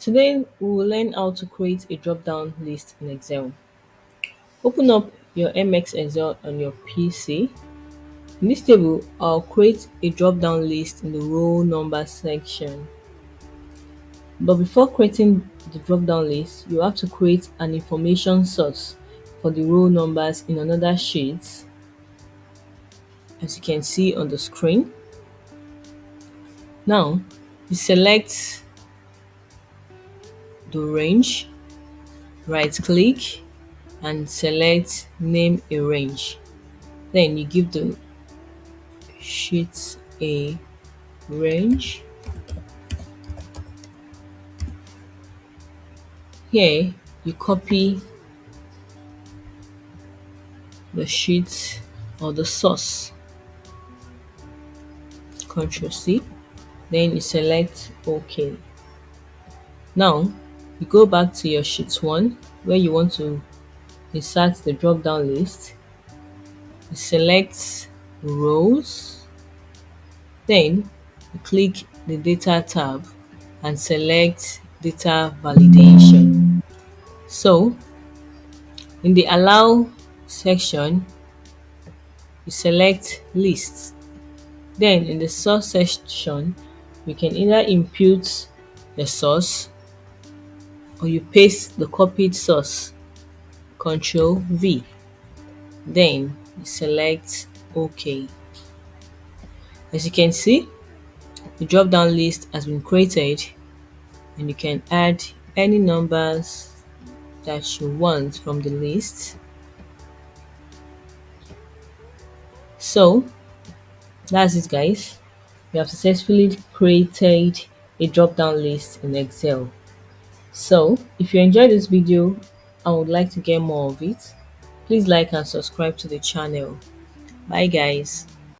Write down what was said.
Today, we will learn how to create a drop-down list in Excel. Open up your MX Excel on your PC. In this table, I'll create a drop-down list in the row number section. But before creating the drop-down list, you have to create an information source for the row numbers in another sheet, as you can see on the screen. Now, you select the range, right-click, and select name a range. Then you give the sheet a range. Here you copy the sheet or the source, Ctrl C, then you select OK. Now you go back to your sheet 1 where you want to insert the drop down list. You select rows, then you click the data tab and select data validation. So in the allow section, you select lists. Then in the source section, you can either input the source or you paste the copied source, Ctrl V. Then you select OK. As you can see, the drop down list has been created and you can add any numbers that you want from the list. So that's it, guys. We have successfully created a drop down list in Excel. So if you enjoyed this video and would like to get more of it, please like and subscribe to the channel. Bye guys.